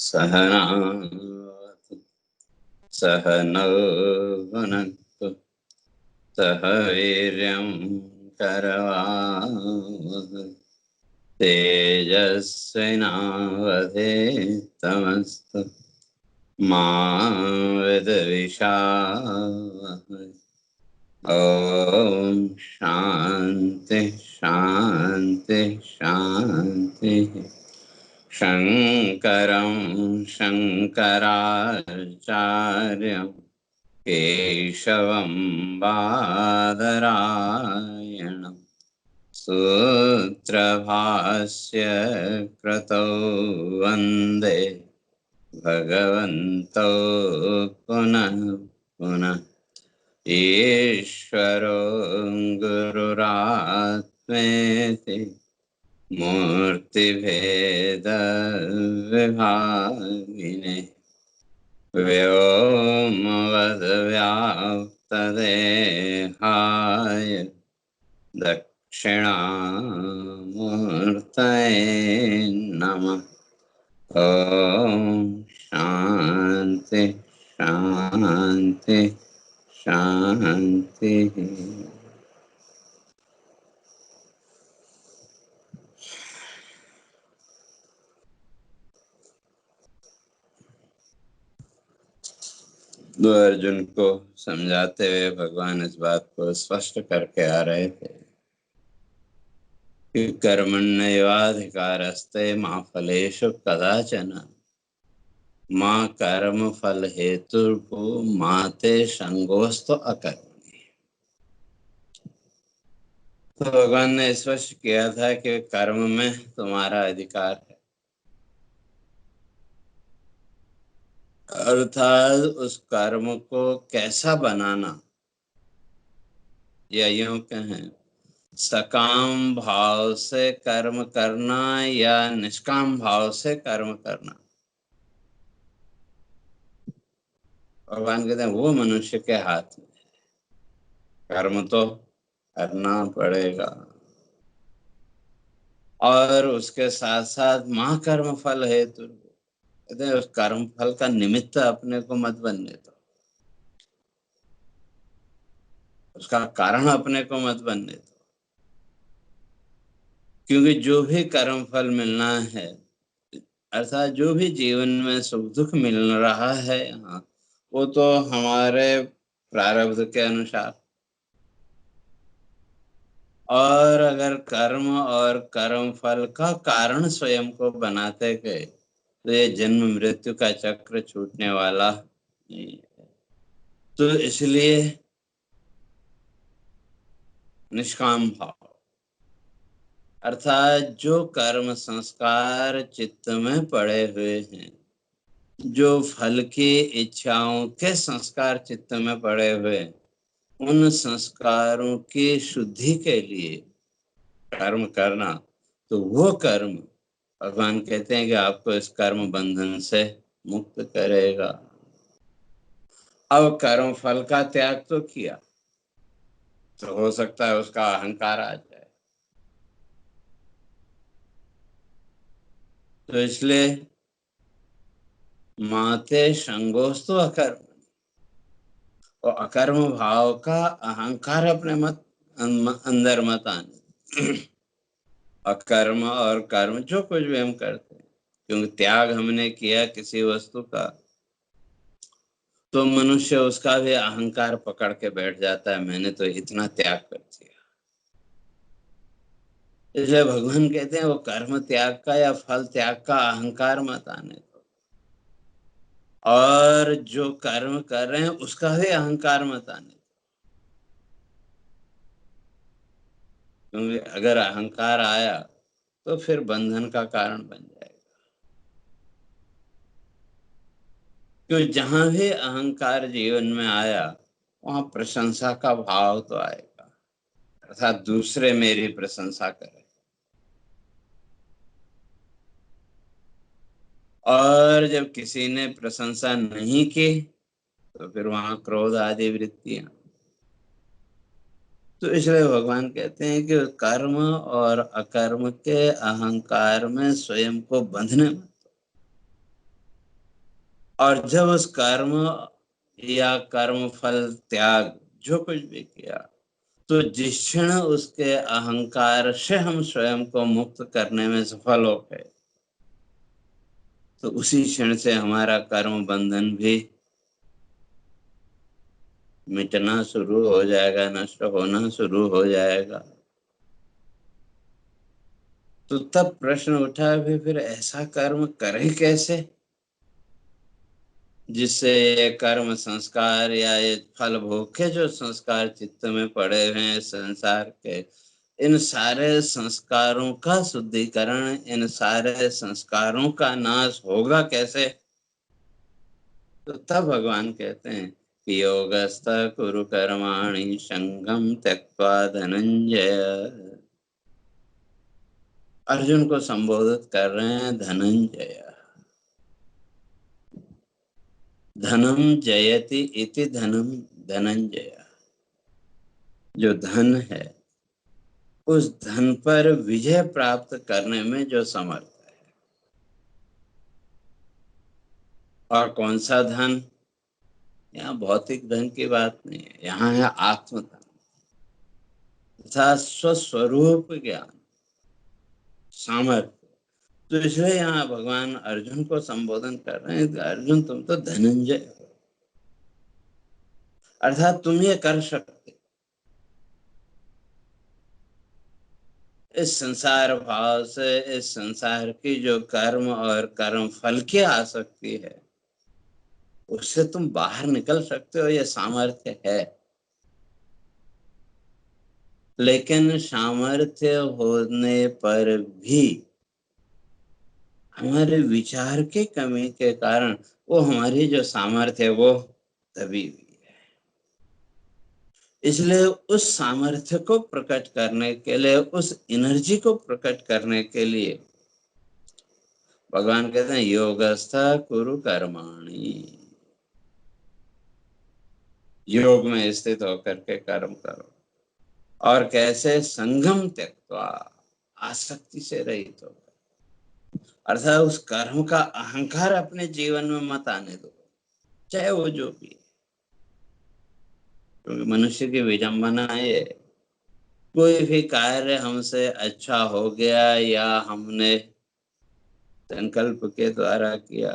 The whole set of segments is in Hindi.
सहनावतु सहनौ भुनक्तु सह वीर्यं करवावहै तेजस्विनावधीतमस्तु मा विद्विषावहै। ॐ शान्ति शान्ति शान्ति। शङ्करं शङ्कराचार्यं केशवं बादरायणं सूत्रभास्य कृतौ वन्दे भगवन्तौ पुनः पुनः। ईश्वरो गुरुरात्मेति मूर्तिभेदविभागिने व्योमवद्व्याप्तदेहाय दक्षिणामूर्तये नमः। ॐ शान्ति शान्ति शान्ति। दो अर्जुन को समझाते हुए भगवान इस बात को स्पष्ट करके आ रहे थे कि कर्मण्येवाधिकारस्ते मा फलेषु कदाचन माँ कर्म फल हेतु माते संगोस्तु अकर्मणि। तो भगवान ने स्पष्ट किया था कि कर्म में तुम्हारा अधिकार है, अर्थात उस कर्म को कैसा बनाना, या यूं कहें सकाम भाव से कर्म करना या निष्काम भाव से कर्म करना, भगवान कहते हैं वो मनुष्य के हाथ में। कर्म तो करना पड़ेगा और उसके साथ साथ माँ कर्म फल हेतु, कहते हैं उस कर्म फल का निमित्त अपने को मत बनने दो, उसका कारण अपने को मत बनने दो। क्योंकि जो भी कर्म फल मिलना है, अर्थात जो भी जीवन में सुख दुख मिल रहा है यहाँ, वो तो हमारे प्रारब्ध के अनुसार। और अगर कर्म और कर्म फल का कारण स्वयं को बनाते गए तो ये जन्म मृत्यु का चक्र छूटने वाला नहीं है। तो इसलिए निष्काम भाव, अर्थात जो कर्म संस्कार चित्त में पड़े हुए हैं, जो फल की इच्छाओं के संस्कार चित्त में पड़े हुए हैं, उन संस्कारों की शुद्धि के लिए कर्म करना, तो वो कर्म भगवान कहते हैं कि आपको इस कर्म बंधन से मुक्त करेगा। अब कर्म फल का त्याग तो किया, तो हो सकता है उसका अहंकार आ जाए, तो इसलिए माते संगोस्तु अकर्म, और अकर्म भाव का अहंकार अपने मत अंदर मत आने। अकर्म और कर्म जो कुछ भी हम करते हैं, क्योंकि त्याग हमने किया किसी वस्तु का, तो मनुष्य उसका भी अहंकार पकड़ के बैठ जाता है, मैंने तो इतना त्याग कर दिया। इसलिए भगवान कहते हैं वो कर्म त्याग का या फल त्याग का अहंकार मत आने दो, और जो कर्म कर रहे हैं उसका भी अहंकार मत आने दो। क्योंकि अगर अहंकार आया तो फिर बंधन का कारण बन जाएगा। क्योंकि जहां भी अहंकार जीवन में आया वहां प्रशंसा का भाव तो आएगा, अर्थात दूसरे मेरी प्रशंसा करें, और जब किसी ने प्रशंसा नहीं की तो फिर वहां क्रोध आदि वृत्तियां। तो इसलिए भगवान कहते हैं कि कर्म और अकर्म के अहंकार में स्वयं को बंधने मत। और जब उस कर्म या कर्म फल त्याग जो कुछ भी किया, तो जिस क्षण उसके अहंकार से हम स्वयं को मुक्त करने में सफल हो गए, तो उसी क्षण से हमारा कर्म बंधन भी मिटना शुरू हो जाएगा, नष्ट होना शुरू हो जाएगा। तो तब प्रश्न उठा भी, फिर ऐसा कर्म करें कैसे जिससे ये कर्म संस्कार या ये फल भोग के जो संस्कार चित्त में पड़े हुए हैं संसार के, इन सारे संस्कारों का शुद्धिकरण, इन सारे संस्कारों का नाश होगा कैसे। तो तब भगवान कहते हैं कि योगस्थ कुरु कर्माणि संगम त्यक्त्वा धनंजय। अर्जुन को संबोधित कर रहे हैं धनंजय। धनम जयति इति धनम धनंजय। जो धन है, उस धन पर विजय प्राप्त करने में जो समर्थ है। और कौन सा धन? यहाँ भौतिक धन की बात नहीं है, यहाँ है आत्मधन तथा स्वस्वरूप ज्ञान, सामर्थ्य। तो इसलिए यहाँ भगवान अर्जुन को संबोधन कर रहे हैं कि अर्जुन तुम तो धनंजय हो, अर्थात तुम ये कर सकते। इस संसार भाव से, इस संसार की जो कर्म और कर्म फल की आसक्ति है, उससे तुम बाहर निकल सकते हो, ये सामर्थ्य है। लेकिन सामर्थ्य होने पर भी हमारे विचार की कमी के कारण वो हमारी जो सामर्थ्य है वो दबी हुई है। इसलिए उस सामर्थ्य को प्रकट करने के लिए, उस एनर्जी को प्रकट करने के लिए भगवान कहते हैं योगस्थ कुरु कर्माणि। योग में स्थित होकर के कर्म करो। और कैसे? संगम त्यक्त्वा, आसक्ति से रहित हो, अर्थात उस कर्म का अहंकार अपने जीवन में मत आने दो, चाहे वो जो भी है। क्योंकि मनुष्य की विडंबना है, कोई भी कार्य हमसे अच्छा हो गया या हमने संकल्प के द्वारा किया,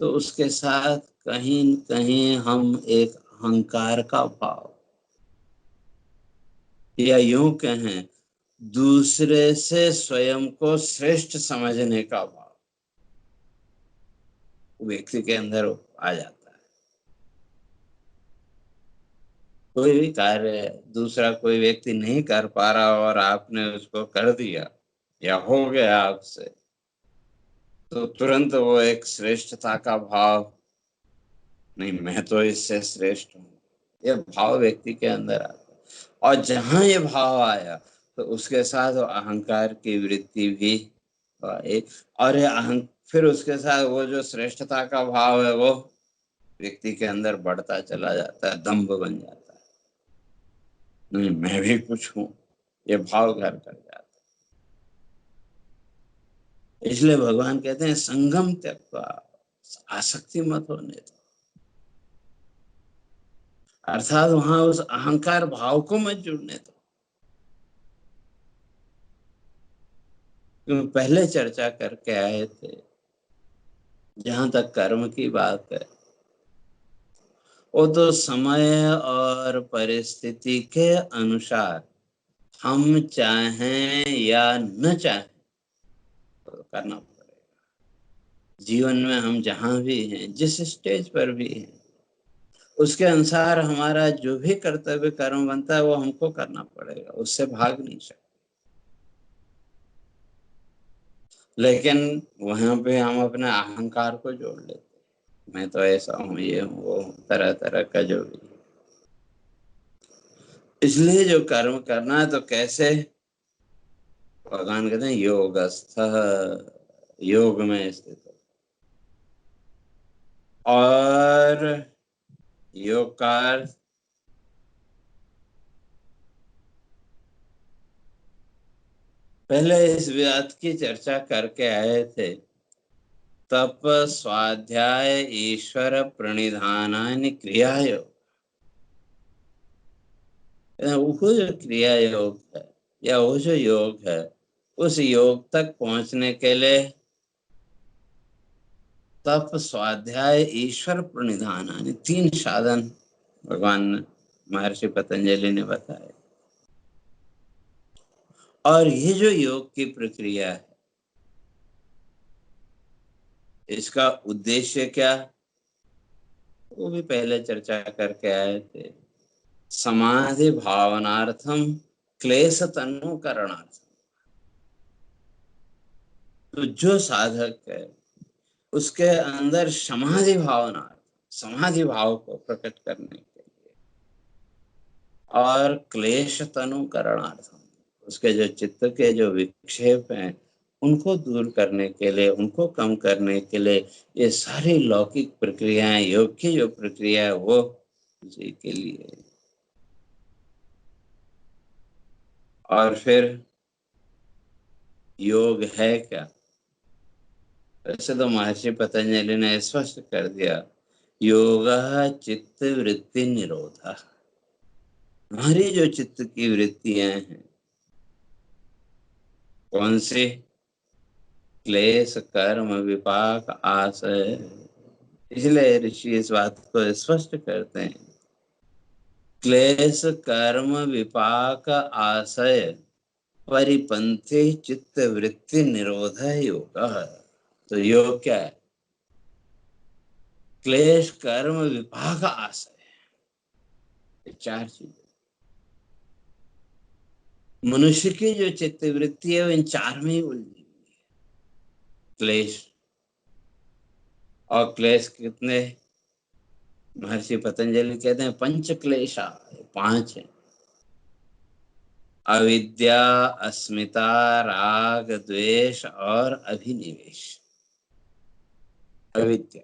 तो उसके साथ कहीं न कहीं हम एक अहंकार का भाव, या यूं कहें दूसरे से स्वयं को श्रेष्ठ समझने का भाव व्यक्ति के अंदर आ जाता है। कोई भी कार्य दूसरा कोई व्यक्ति नहीं कर पा रहा और आपने उसको कर दिया या हो गया आपसे, तो तुरंत वो एक श्रेष्ठता का भाव, नहीं मैं तो इससे श्रेष्ठ हूँ, ये भाव व्यक्ति के अंदर आता है। और जहां ये भाव आया, तो उसके साथ वो अहंकार की वृत्ति भी आई। और ये फिर उसके साथ वो जो श्रेष्ठता का भाव है वो व्यक्ति के अंदर बढ़ता चला जाता है, दंभ बन जाता है, नहीं मैं भी कुछ हूँ, ये भाव घर कर जाता है। इसलिए भगवान कहते हैं संगम त्यक्त्वा, आसक्ति मत होने दो, अर्थात वहां उस अहंकार भाव को मत जुड़ने दो। क्योंकि पहले चर्चा करके आए थे, जहां तक कर्म की बात है, वो तो समय और परिस्थिति के अनुसार हम चाहें या न चाहें तो करना पड़ेगा। जीवन में हम जहां भी हैं, जिस स्टेज पर भी हैं, उसके अनुसार हमारा जो भी कर्तव्य कर्म बनता है वो हमको करना पड़ेगा, उससे भाग नहीं सकते। लेकिन वहां पे हम अपने अहंकार को जोड़ लेते हैं, मैं तो ऐसा हूँ, ये हूँ, वो हूँ, तरह तरह का जो भी। इसलिए जो कर्म करना है तो कैसे? भगवान कहते हैं योगस्थ, योग में स्थित हो। और योग का अर्थ पहले इस बात की चर्चा करके आए थे, तप स्वाध्याय ईश्वर प्रणिधानानि क्रियायोग। वो जो क्रिया योग है या वो जो योग है, उस योग तक पहुंचने के लिए तप स्वाध्याय ईश्वर प्रणिधानानि 3 साधन भगवान महर्षि पतंजलि ने बताए। और ये जो योग की प्रक्रिया है, इसका उद्देश्य क्या, वो भी पहले चर्चा करके आए थे। समाधि भावनार्थम क्लेश तन्नुकरणार्थम। तो जो साधक है उसके अंदर समाधि भावना, समाधि भाव को प्रकट करने के लिए, और क्लेश तनुकरणार्थम, उसके जो चित्त के जो विक्षेप हैं उनको दूर करने के लिए, उनको कम करने के लिए ये सारी लौकिक प्रक्रियाएं, योग की जो प्रक्रिया है वो उसी के लिए। और फिर योग है क्या? वैसे तो महर्षि पतंजलि ने स्पष्ट कर दिया, योगा चित्त वृत्ति निरोधा। हमारी जो चित्त की वृत्तियां हैं, कौन सी? क्लेश कर्म विपाक आशय। इसलिए ऋषि इस बात को स्पष्ट करते हैं, क्लेश कर्म विपाक आशय परिपंथी चित्त वृत्ति निरोध योग। तो योग क्या है? क्लेश कर्म विपाक आशय, ये 4 चीजें। मनुष्य की जो चित्त वृत्ति है वो इन 4 में ही उलझी। क्लेश, और क्लेश कितने? महर्षि पतंजलि कहते हैं पंच क्लेशा, 5 है। अविद्या, अस्मिता, राग, द्वेष और अभिनिवेश। अविद्या,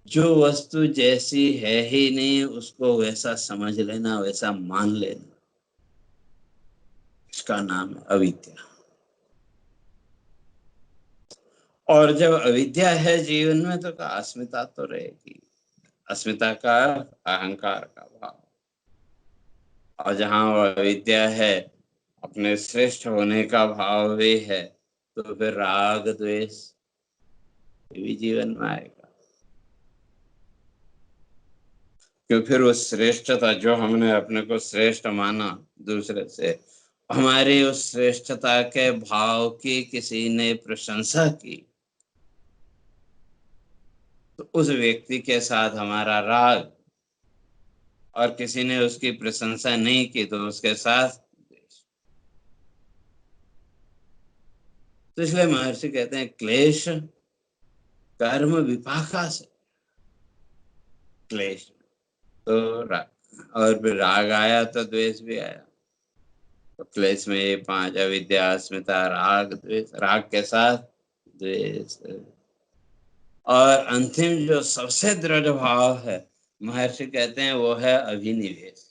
जो वस्तु जैसी है ही नहीं उसको वैसा समझ लेना, वैसा मान लेना, इसका नाम है अविद्या। और जब अविद्या है जीवन में तो अस्मिता तो रहेगी। अस्मिता का अहंकार का भाव। और जहाँ वो अविद्या है, अपने श्रेष्ठ होने का भाव भी है, तो फिर राग द्वेष भी जीवन में आएगा। क्यों? फिर वो श्रेष्ठता जो हमने अपने को श्रेष्ठ माना दूसरे से, हमारी उस श्रेष्ठता के भाव की किसी ने प्रशंसा की, तो उस व्यक्ति के साथ हमारा राग, और किसी ने उसकी प्रशंसा नहीं की तो उसके साथ द्वेष। तो इसलिए महर्षि कहते हैं क्लेश कर्म विपाका से, क्लेश तो राग, और फिर राग आया तो द्वेष भी आया। तो क्लेश में ये 5, अविद्या, अस्मिता, राग, द्वेष, राग के साथ द्वेष। और अंतिम जो सबसे दृढ़ भाव है, महर्षि कहते हैं वो है अभिनिवेश।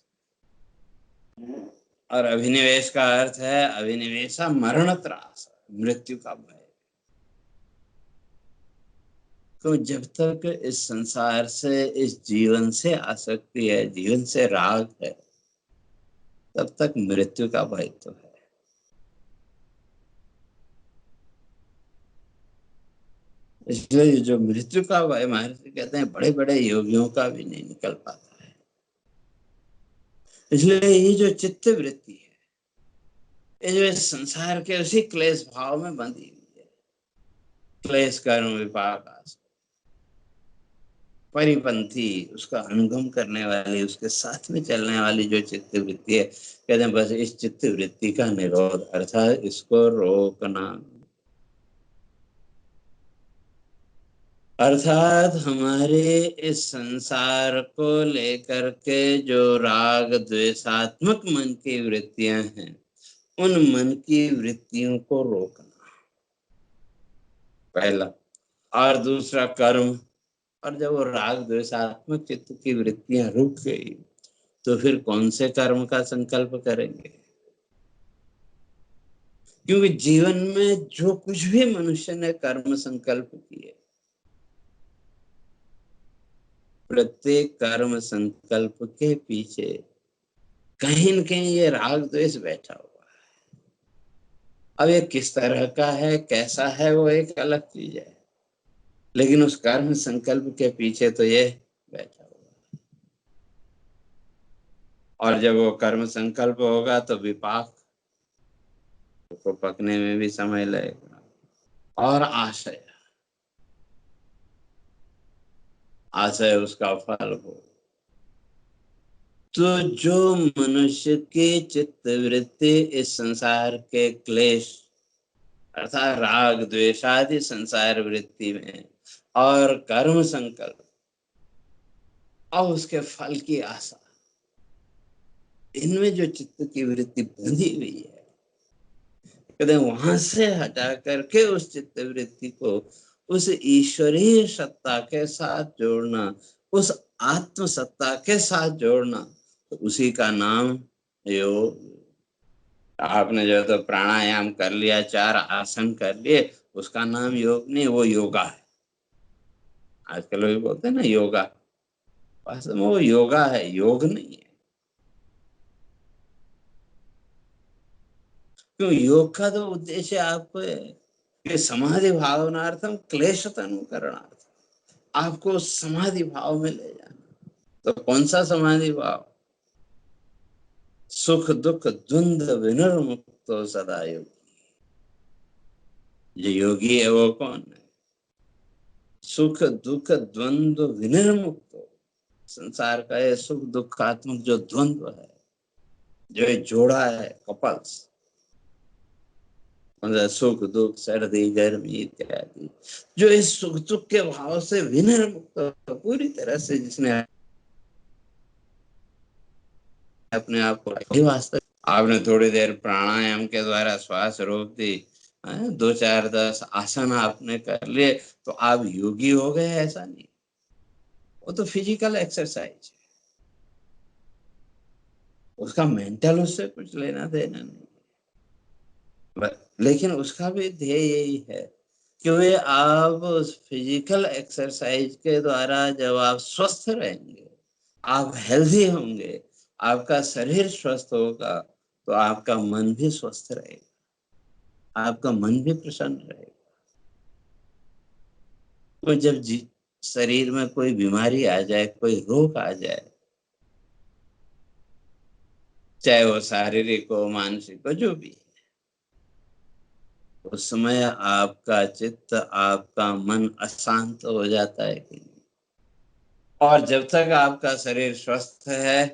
और अभिनिवेश का अर्थ है अभिनिवेशा मरण त्रास, मृत्यु का भय। तो जब तक इस संसार से, इस जीवन से आसक्ति है, जीवन से राग है, तब तक मृत्यु का भय तो है। इसलिए जो मृत्यु का भय, महर्षि कहते हैं बड़े बड़े योगियों का भी नहीं निकल पाता है। इसलिए ये जो चित्त वृत्ति है, ये जो इस संसार के उसी क्लेश भाव में बंधी हुई है, क्लेश कर्म विपाक आशय, परिपंथी, उसका अनुगम करने वाली, उसके साथ में चलने वाली जो चित्त वृत्ति है, कहते हैं बस इस चित्त वृत्ति का निरोध, अर्थात इसको रोकना। अर्थात हमारे इस संसार को लेकर के जो राग द्वेषात्मक मन की वृत्तियां हैं, उन मन की वृत्तियों को रोकना, पहला। और दूसरा कर्म। और जब वो राग द्वेषात्मक चित्त की वृत्तियां रुक गई, तो फिर कौन से कर्म का संकल्प करेंगे? क्योंकि जीवन में जो कुछ भी मनुष्य ने कर्म संकल्प किए, प्रत्येक कर्म संकल्प के पीछे कहीं न कहीं ये राग द्वेष बैठा हुआ है। अब ये किस तरह का है, कैसा है, वो एक अलग चीज है, लेकिन उस कर्म संकल्प के पीछे तो ये बैठा हुआ है। और जब वो कर्म संकल्प होगा तो विपाक को पकने में भी समय लगेगा। और आशय, आशय उसका फल हो। तो जो मनुष्य की चित्त वृत्ति इस संसार के क्लेश अर्थात राग द्वेष आदि संसार वृत्ति में और कर्म संकल्प और उसके फल की आशा, इनमें जो चित्त की वृत्ति बंधी हुई है, कहते हैं वहां से हटा करके उस चित्त वृत्ति को उस ईश्वरीय सत्ता के साथ जोड़ना, उस आत्म सत्ता के साथ जोड़ना, तो उसी का नाम योग। आपने जो तो प्राणायाम कर लिया, 4 आसन कर लिए, उसका नाम योग नहीं, वो योगा है। आजकल लोग बोलते हैं ना योगा, वास्तव में वो योगा है, योग नहीं है। क्यों? योग का तो उद्देश्य आपको कि समाधि भावनार्थम क्लेश तनुकरणार्थ, आपको समाधि भाव में ले जाना। तो कौन सा समाधि भाव? सुख दुख द्वंद्व विनिर्मुक्तो सदा योगी। जो योगी है वो कौन है? सुख दुख द्वंद्व विनिर्मुक्तो, संसार का ये सुख दुखात्मक जो द्वंद्व है, जो ये जोड़ा है, कपल्स, सुख दुख सर्दी गर्मी इत्यादि, जो इस सुख दुख के भाव से विनिर्मुक्त पूरी तरह से जिसने अपने आप को वास्तव, आपने थोड़ी देर प्राणायाम के द्वारा श्वास रोक दी, 2 4 10 आसन आपने कर लिए, तो आप योगी हो गए, ऐसा नहीं। वो तो फिजिकल एक्सरसाइज है, उसका मेंटल उससे कुछ लेना देना नहीं। लेकिन उसका भी ध्येय यही है कि वे आप उस फिजिकल एक्सरसाइज के द्वारा जब आप स्वस्थ रहेंगे, आप हेल्दी होंगे, आपका शरीर स्वस्थ होगा, तो आपका मन भी स्वस्थ रहेगा, आपका मन भी प्रसन्न रहेगा। तो जब शरीर में कोई बीमारी आ जाए, कोई रोग आ जाए, चाहे वो शारीरिक हो मानसिक हो, जो भी, उस समय आपका चित्त आपका मन अशांत हो जाता है कि नहीं? और जब तक आपका शरीर स्वस्थ है,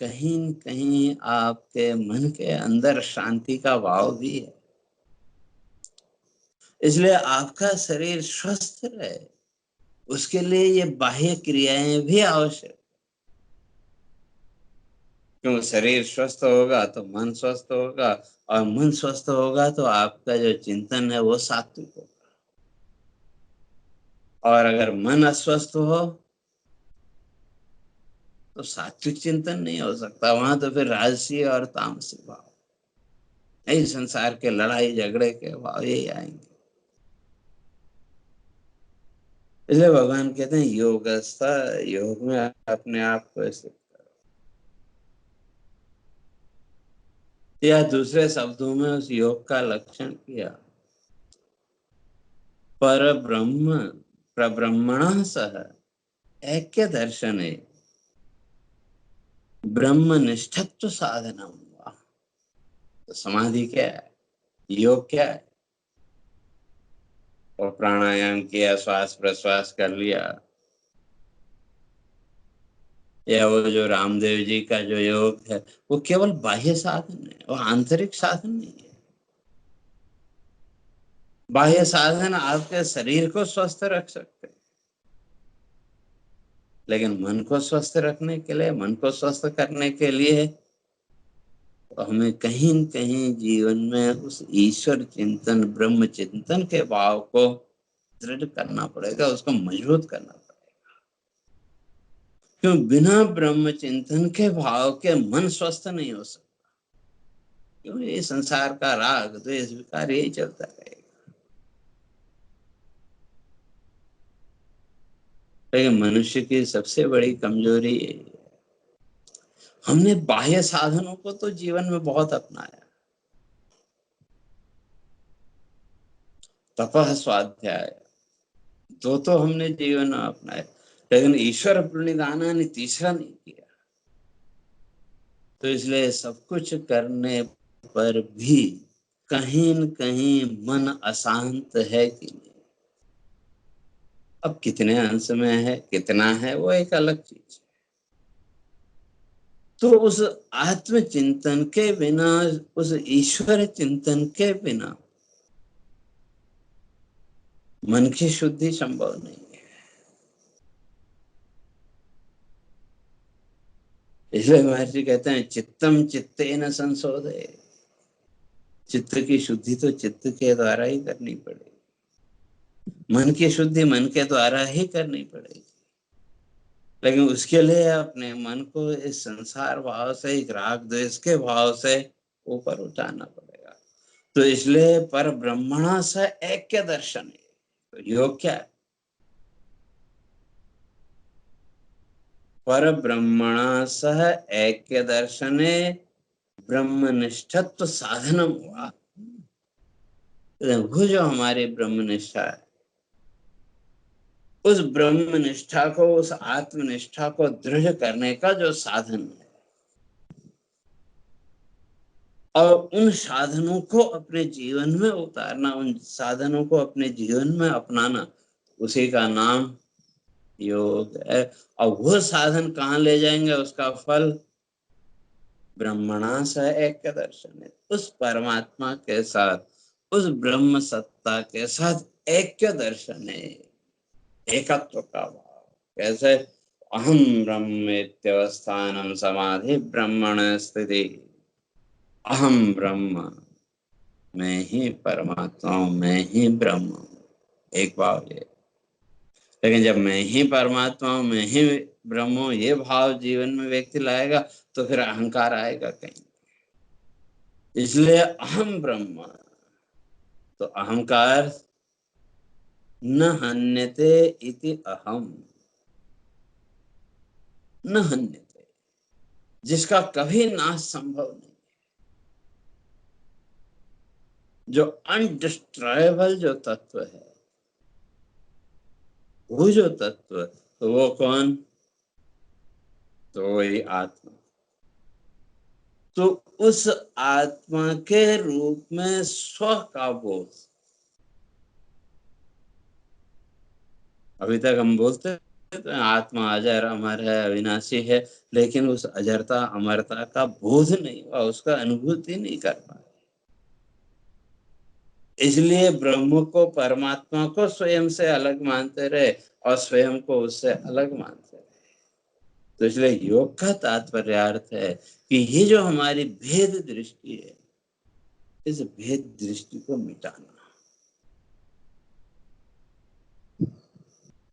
कहीं न कहीं आपके मन के अंदर शांति का भाव भी है। इसलिए आपका शरीर स्वस्थ रहे, उसके लिए ये बाह्य क्रियाएं भी आवश्यक। क्योंकि शरीर स्वस्थ होगा तो मन स्वस्थ होगा, और मन स्वस्थ होगा तो आपका जो चिंतन है वो सात्विक होगा। और अगर मन अस्वस्थ हो तो सात्विक चिंतन नहीं हो सकता, वहां तो फिर राजसी और तामसी भाव, यही संसार के लड़ाई झगड़े के भाव यही आएंगे। इसलिए भगवान कहते हैं योगस्थ, योग में अपने आप को स्थित करो, या दूसरे शब्दों में उस योग का लक्षण किया, पर ब्रह्म प्रब्रह्मण सह ऐक्य दर्शने ब्रह्मनिष्ठत्व साधना हुआ। तो समाधि क्या है, योग क्या है? और प्राणायाम किया, श्वास प्रश्वास कर लिया, या वो जो रामदेव जी का जो योग है, वो केवल बाह्य साधन है, वो आंतरिक साधन नहीं है। बाह्य साधन आपके शरीर को स्वस्थ रख सकते हैं, लेकिन मन को स्वस्थ रखने के लिए, मन को स्वस्थ करने के लिए, तो हमें कहीं न कहीं जीवन में उस ईश्वर चिंतन ब्रह्म चिंतन के भाव को दृढ़ करना पड़ेगा, उसको मजबूत करना पड़ेगा। क्यों? बिना ब्रह्म चिंतन के भाव के मन स्वस्थ नहीं हो सकता। क्यों? ये संसार का राग द्वेष विकार यही चलता रहेगा। लेकिन मनुष्य की सबसे बड़ी कमजोरी यही है, हमने बाह्य साधनों को तो जीवन में बहुत अपनाया, तपह स्वाध्याय तो हमने जीवन में अपनाया, लेकिन ईश्वर प्रणिधाना ने तीसरा नहीं किया। तो इसलिए सब कुछ करने पर भी कहीं न कहीं मन अशांत है कि नहीं। अब कितने अंश में है, कितना है, वो एक अलग चीज है। तो उस आत्मचिंतन के बिना, उस ईश्वर चिंतन के बिना मन की शुद्धि संभव नहीं है। इसलिए महर्षि कहते हैं चित्तम चित्तेन संशोधय। चित्त की शुद्धि तो चित्त के द्वारा ही करनी पड़ेगी, मन की शुद्धि मन के द्वारा ही करनी पड़ेगी। लेकिन उसके लिए अपने मन को इस संसार भाव से, एक राग द्वेष के भाव से ऊपर उठाना पड़ेगा। तो इसलिए पर ब्रह्मणा स ऐक्य दर्शन है। तो योग क्या है? पर ब्रह्मणा सह ऐक्य दर्शने ब्रह्मनिष्ठत्व साधनम हुआ। वो जो हमारी ब्रह्मनिष्ठा है, उस ब्रह्मनिष्ठा को, उस आत्मनिष्ठा को दृढ़ करने का जो साधन है, और उन साधनों को अपने जीवन में उतारना, उन साधनों को अपने जीवन में अपनाना, उसी का नाम योग है। और वो साधन कहाँ ले जाएंगे? उसका फल ब्रह्मणा स ऐक्य दर्शन है। उस परमात्मा के साथ, उस ब्रह्म सत्ता के साथ ऐक्य दर्शन है, एकत्व का भाव। कैसे? अहम ब्रह्मेत्यवस्थानम समाधि ब्रह्मण स्थिति। अहम ब्रह्म, मैं ही परमात्मा हूँ, मैं ही ब्रह्म हूँ, एक भाव ये। लेकिन जब मैं ही परमात्मा हूँ, मैं ही ब्रह्म हूँ, ये भाव जीवन में व्यक्ति लाएगा तो फिर अहंकार आएगा कहीं। इसलिए अहम ब्रह्म, तो अहंकार न हन्यते इति अहम, न हन्यते, जिसका कभी नाश संभव नहीं, जो अनडिस्ट्रॉयबल जो तत्व है, वो जो तत्व, तो वो कौन? तो वही आत्मा। तो उस आत्मा के रूप में स्व का बोध, अभी तक हम बोलते हैं तो आत्मा अजर अमर है, अविनाशी है, लेकिन उस अजरता अमरता का बोध नहीं हुआ, उसका अनुभूति नहीं कर पाए। इसलिए ब्रह्म को, परमात्मा को स्वयं से अलग मानते रहे और स्वयं को उससे अलग मानते रहे। तो इसलिए योग का तात्पर्य अर्थ है कि ये जो हमारी भेद दृष्टि है, इस भेद दृष्टि को मिटाना।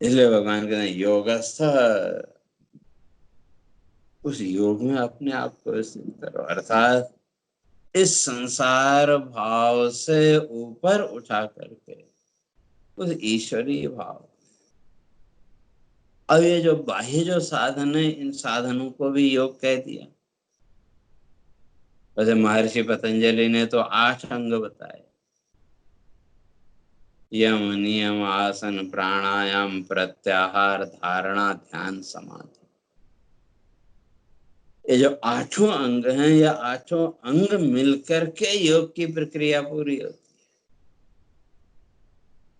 इसलिए भगवान कहते हैं योगस्थ, उस योग में अपने आप को स्थित करो, अर्थात इस संसार भाव से ऊपर उठा करके उस ईश्वरीय भाव। अब ये जो बाह्य जो साधन है, इन साधनों को भी योग कह दिया। वैसे महर्षि पतंजलि ने तो 8 अंग बताए, यम नियम आसन प्राणायाम प्रत्याहार धारणा ध्यान समाधि। ये जो 8 अंग हैं, या 8 अंग मिलकर के योग की प्रक्रिया पूरी होती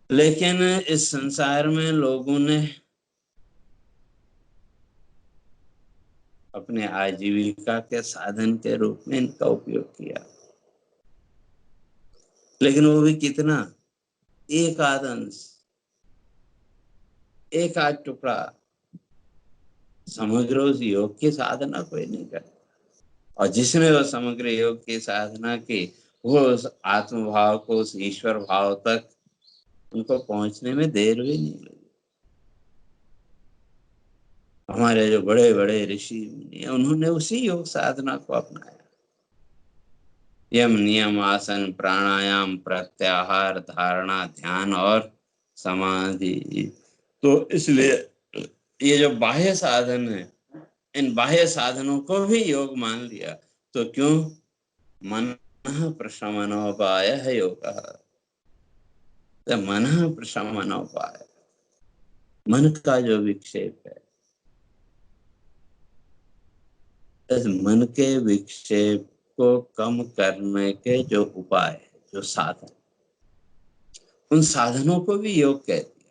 है। लेकिन इस संसार में लोगों ने अपने आजीविका के साधन के रूप में इनका उपयोग किया, लेकिन वो भी कितना? एक आध अंश, एक आध टुकड़ा। समग्र उस योग की साधना कोई नहीं करता। और जिसने वो समग्र योग की साधना की, वो उस आत्म भाव को, उस ईश्वर भाव तक उनको पहुंचने में देर भी नहीं लगी। हमारे जो बड़े बड़े ऋषि मुनि, उन्होंने उसी योग साधना को अपनाया। यम, नियम, आसन, प्राणायाम, प्रत्याहार, धारणा, ध्यान और समाधि। तो इसलिए ये जो बाह्य साधन है, इन बाह्य साधनों को भी योग मान लिया। तो क्यों? मन प्रशमनोपाय है योग। मन प्रशमनोपाय, मन का जो विक्षेप है, इस मन के विक्षेप को कम करने के जो उपाय है, जो साधन, उन साधनों को भी योग कहते हैं।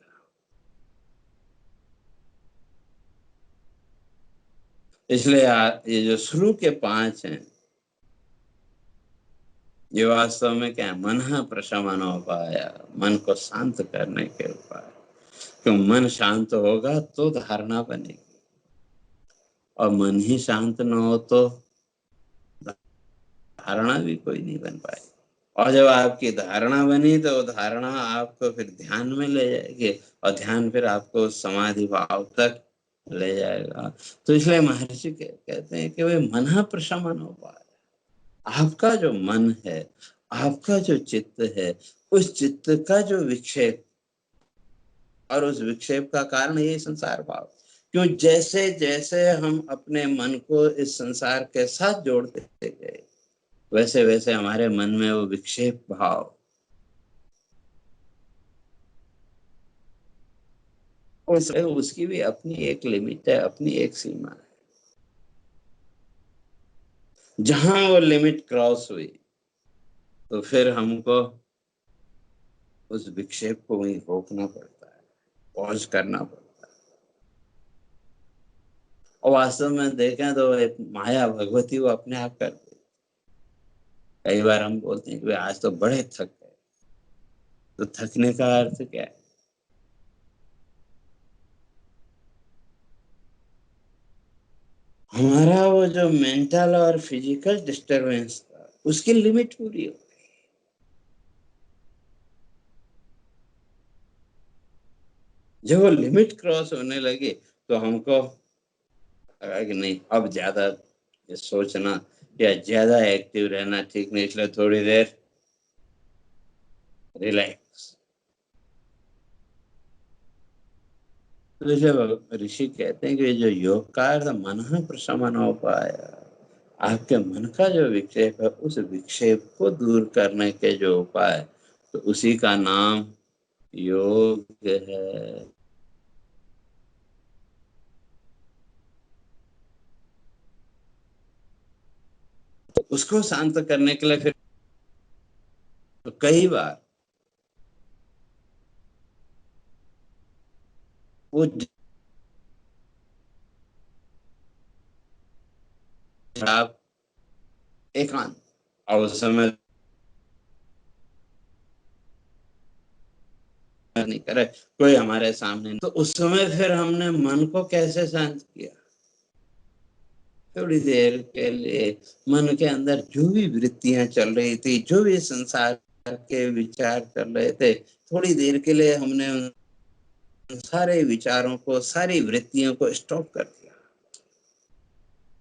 इसलिए ये जो शुरू के 5 हैं, ये वास्तव में क्या है? मन प्रशमनोपाय, मन को शांत करने के उपाय। तो मन शांत होगा तो धारणा बनेगी, और मन ही शांत न हो तो धारणा भी कोई नहीं बन पाएगी। और जब आपकी धारणा बनी तो धारणा आपको फिर ध्यान में ले जाएगी, और ध्यान फिर आपको समाधि भाव तक ले जाएगा। तो इसलिए महर्षि कहते हैं कि वे मन प्रशमन हो पाए। आपका जो मन है, आपका जो चित्त है, उस चित्त का जो विक्षेप, और उस विक्षेप का कारण यही संसार भाव। क्यों? जैसे जैसे हम अपने मन को इस संसार के साथ जोड़ते गए, वैसे वैसे हमारे मन में वो विक्षेप भाव, उसकी भी अपनी एक लिमिट है, अपनी एक सीमा है। जहां वो लिमिट क्रॉस हुई तो फिर हमको उस विक्षेप को वहीं रोकना पड़ता है, पॉज करना पड़ता है। और वास्तव में देखें तो एक माया भगवती वो अपने आप करती है। कई बार हम बोलते हैं कि आज तो बड़े थक गए। तो थकने का अर्थ क्या है? हमारा वो जो मेंटल और फिजिकल डिस्टरबेंस था, उसकी लिमिट पूरी हो। जब वो लिमिट क्रॉस होने लगी तो हमको लगा कि नहीं, अब ज्यादा ये सोचना या ज्यादा एक्टिव रहना ठीक नहीं, इसलिए थोड़ी देर रिलैक्स। तो जैसे ऋषि कहते हैं कि जो योग का अर्थ मन प्रशमन हो पाया, आपके मन का जो विक्षेप है, उस विक्षेप को दूर करने के जो उपाय, तो उसी का नाम योग है। तो उसको शांत करने के लिए फिर तो कई बार वो आप एकांत, और उस समय नहीं करे, कोई हमारे सामने नहीं, तो उस समय फिर हमने मन को कैसे शांत किया? थोड़ी देर के लिए मन के अंदर जो भी वृत्तियां चल रही थी, जो भी संसार के विचार चल रहे थे, थोड़ी देर के लिए हमने उन सारे विचारों को, सारी वृत्तियों को स्टॉप कर दिया।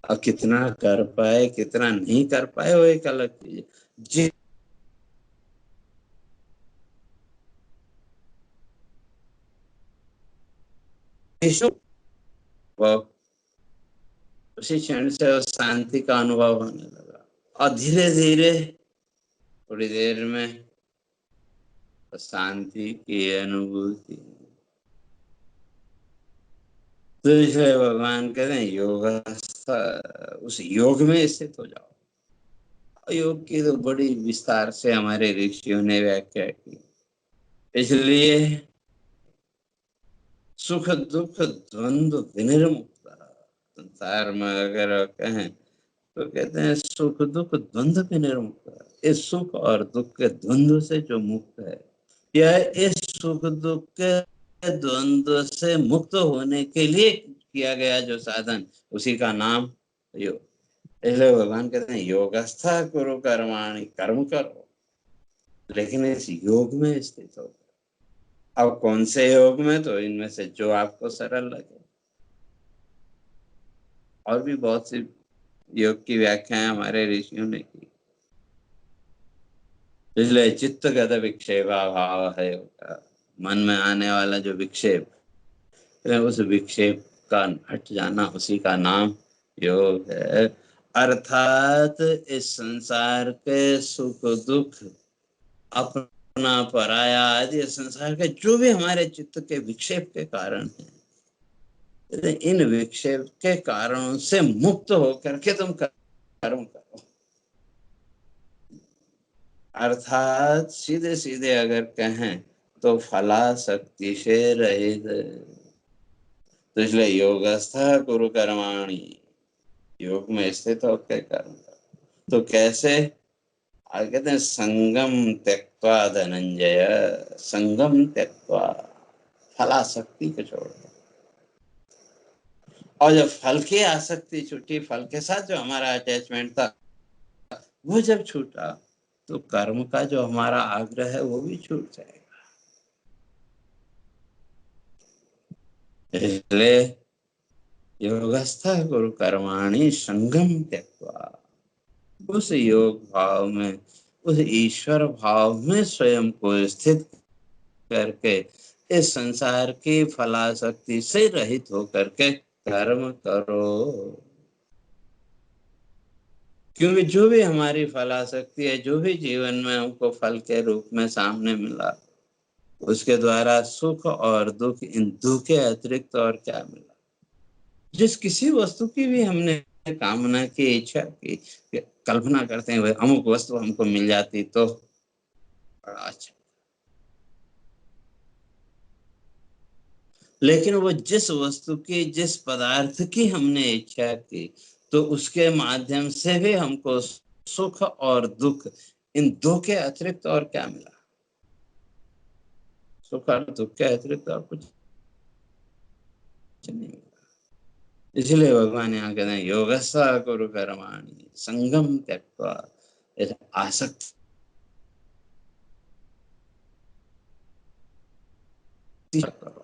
अब कितना कर पाए, कितना नहीं कर पाए, वो एक अलग चीज है। जिस वो उसी क्षण से उस शांति का अनुभव होने लगा, और धीरे धीरे थोड़ी देर में शांति की अनुभूति। तो इसलिए भगवान कहते हैं योग, उस योग में स्थित हो जाओ। योग की तो बड़ी विस्तार से हमारे ऋषियों ने व्याख्या की। इसलिए सुख दुख द्वंद्व विनिर्मुक्त, संसार में अगर कहें तो कहते हैं सुख दुख द्वंद्व विनिर्मुक्त। इस सुख और दुख के द्वंद्व से जो मुक्त है, यह इस सुख दुख के द्वंद्व से मुक्त होने के लिए किया गया जो साधन, उसी का नाम योग। इसलिए भगवान कहते हैं योगस्था कुरु कर्माणि, कर्म करो लेकिन इस योग में स्थित हो। अब कौन से योग में? तो इनमें से जो आपको सरल लगे। और भी बहुत सी योग की व्याख्याएं हमारे ऋषियों ने की। इसलिए चित्तगत विक्षेपा भाव है, मन में आने वाला जो विक्षेप, उस विक्षेप का हट जाना, उसी का नाम योग है। अर्थात इस संसार के सुख दुख, अपना पराया आदि संसार के जो भी हमारे चित्त के विक्षेप के कारण है, इन विक्षेप के कारणों से मुक्त होकर के तुम कर्म करो। अर्थात सीधे सीधे अगर कहें तो फलासक्ति से रहित। तो इसलिए योगस्थ कुरु कर्माणि, योग में स्थित होकर कर्म करो। तो कैसे? आगे कहते हैं संगम त्यक्त्वा धनंजय, संगम त्यक्त्वा, फलासक्ति को छोड़ दो। और जब फल की आसक्ति छूटी, फल के साथ जो हमारा अटैचमेंट था वो जब छूटा, तो कर्म का जो हमारा आग्रह है वो भी छूट जाएगा। इसलिए योगस्थ कुरु कर्माणि संगम त्यक्त्वा, उस योग भाव में, उस ईश्वर भाव में स्वयं को स्थित करके इस संसार की फलासक्ति से रहित होकर के कर्म करो। क्योंकि जो भी हमारी फलासक्ति है, जो भी जीवन में हमको फल के रूप में सामने मिला, उसके द्वारा सुख और दुख, इन दो के अतिरिक्त और क्या मिला? जिस किसी वस्तु की भी हमने कामना की, इच्छा की, कल्पना करते हैं अमुक वस्तु हमको मिल जाती तो बड़ा अच्छा, लेकिन वो जिस वस्तु की, जिस पदार्थ की हमने इच्छा की, तो उसके माध्यम से भी हमको सुख और दुख, इन दो के अतिरिक्त और क्या मिला? सुख और दुख के अतिरिक्त और कुछ नहीं मिला। इसलिए भगवान यहाँ कहते हैं योगस्स कुरु कर्माणि संगम त्यक्त्वा, आसक्ति करो।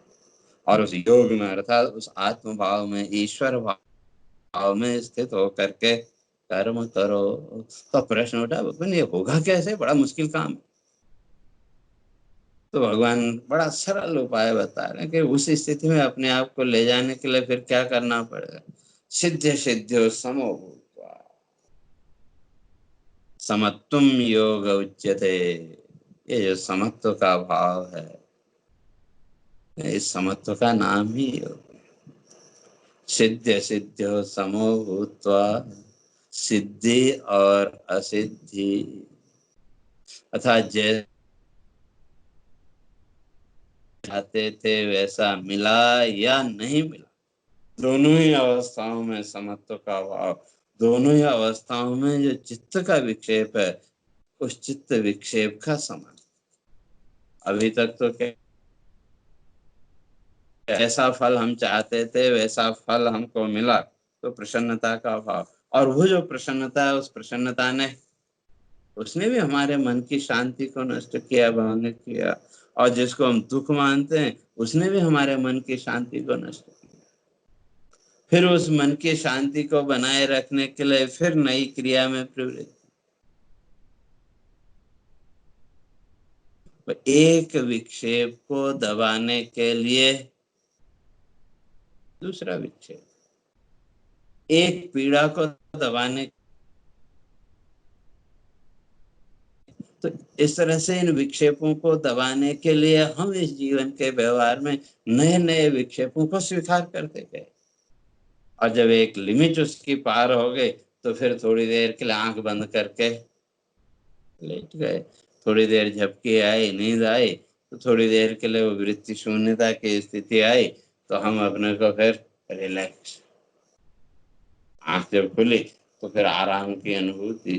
और उस योग में, अर्थात उस आत्म भाव में, ईश्वर भाव में स्थित होकर के कर्म करो। तो प्रश्न उठा, भगवान ये होगा कैसे? बड़ा मुश्किल काम है। तो भगवान बड़ा सरल उपाय बता रहे हैं कि उस स्थिति में अपने आप को ले जाने के लिए फिर क्या करना पड़ेगा? सिद्ध सिद्ध्यो समो भूत्वा, समत्वम योग उच्यते। ये जो समत्व का भाव है, इस समत्व का नाम ही योग। सिद्ध सिद्ध्यो समो भूत्वा, सिद्धि और असिद्धि, अर्थात जैसे चाहते थे वैसा मिला या नहीं मिला, दोनों ही अवस्थाओं में समत्व का भाव, दोनों ही अवस्थाओं में जो चित्त का विक्षेप है, उस चित्त विक्षेप का समान। अभी तक तो क्या, ऐसा फल हम चाहते थे वैसा फल हमको मिला, तो प्रसन्नता का भाव, और वो जो प्रसन्नता है, उस प्रसन्नता ने, उसने भी हमारे मन की शांति को नष्ट किया, भंग किया। और जिसको हम दुख मानते हैं, उसने भी हमारे मन की शांति को नष्ट किया। फिर उस मन की शांति को बनाए रखने के लिए फिर नई क्रिया में प्रवृत्त। एक विक्षेप को दबाने के लिए दूसरा विक्षेप, एक पीड़ा को दबाने, तो इस तरह से इन विक्षेपों को दबाने के लिए हम इस जीवन के व्यवहार में नए नए विक्षेपों को स्वीकार करते गए। और जब एक लिमिट उसकी पार हो गई, तो फिर थोड़ी देर के लिए आंख बंद करके लेट गए। थोड़ी देर झपकी आई, नींद आई, तो थोड़ी देर के लिए वो वृत्ति शून्यता की स्थिति आई, तो हम अपने को फिर रिलैक्स, आंख जब खुली तो फिर आराम की अनुभूति,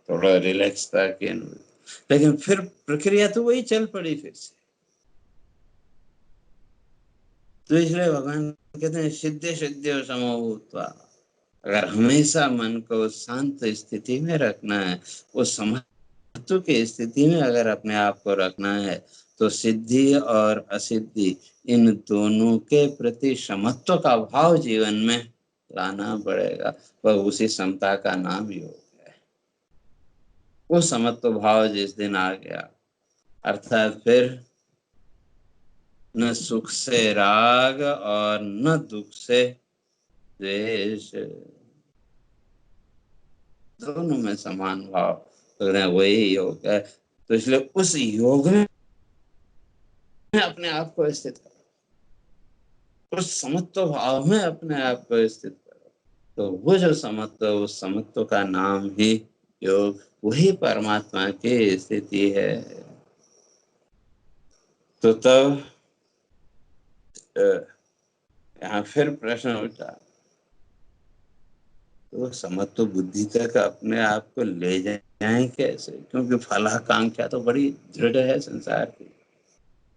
थोड़ा रिलैक्सता की अनुभूति। लेकिन फिर प्रक्रिया तो वही चल पड़ी फिर से। तो इसलिए भगवान कहते हैं सिद्धे सिद्धो समो भूत्वा, अगर हमेशा मन को शांत स्थिति में रखना है, उस समत्व की स्थिति में अगर अपने आप को रखना है, तो सिद्धि और असिद्धि, इन दोनों के प्रति समत्व का भाव जीवन में लाना पड़ेगा। वह उसी समता का नाम योग है। वो समत्व भाव जिस दिन आ गया, अर्थात फिर न सुख से राग और न दुख से द्वेष, दोनों में समान भाव, तो वही योग है। तो इसलिए उस योग में अपने आप को स्थित करो, उस समत्व भाव में अपने आप को स्थित करो। तो वो जो समत्व, उस समत्व का नाम ही योग, वही परमात्मा की स्थिति है। तो तब यहाँ फिर प्रश्न उठा, तो समत्व बुद्धि तक अपने आप को ले जाएं कैसे, क्योंकि फलाकांक्षा तो बड़ी दृढ़ है संसार की।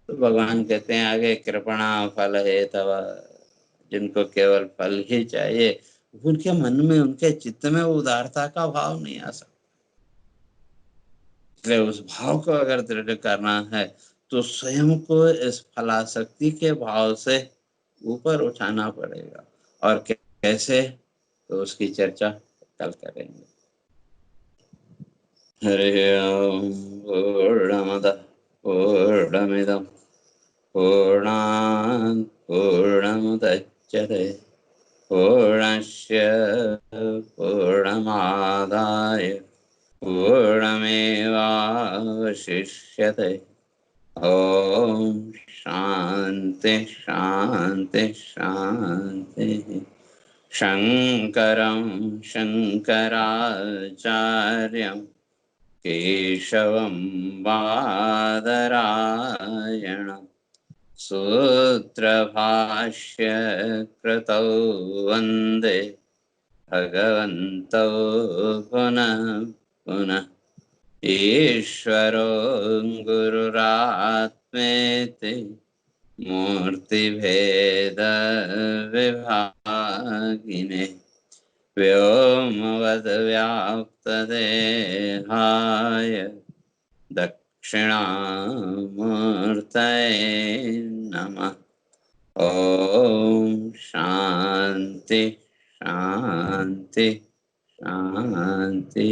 तो भगवान कहते हैं आगे, कृपणा फल है तब, जिनको केवल फल ही चाहिए, उनके मन में, उनके चित्त में उदारता का भाव नहीं आ सकता। इसलिए उस भाव को अगर दृढ़ करना है तो स्वयं को इस फलासक्ति के भाव से ऊपर उठाना पड़ेगा। और कैसे, तो उसकी चर्चा कल करेंगे। हरि ओम। पूर्णमदः पूर्णमिदं पूर्णात् पूर्णमुदच्यते पूर्णस्य पूर्णमादाय पूर्णमेवावशिष्यते। ओम शांति शांति शांति। शंकरं शंकराचार्यं केशवं बादरायणं सूत्रभाष्य कृतौ वन्दे भगवन्तौ पुनः पुनः। ईश्वरो गुरुरात्मेति मूर्तिभेदविभागिने व्योमवद्व्याप्तदेहाय दक्षिणामूर्तये नमः। ओम शांति शांति शांति।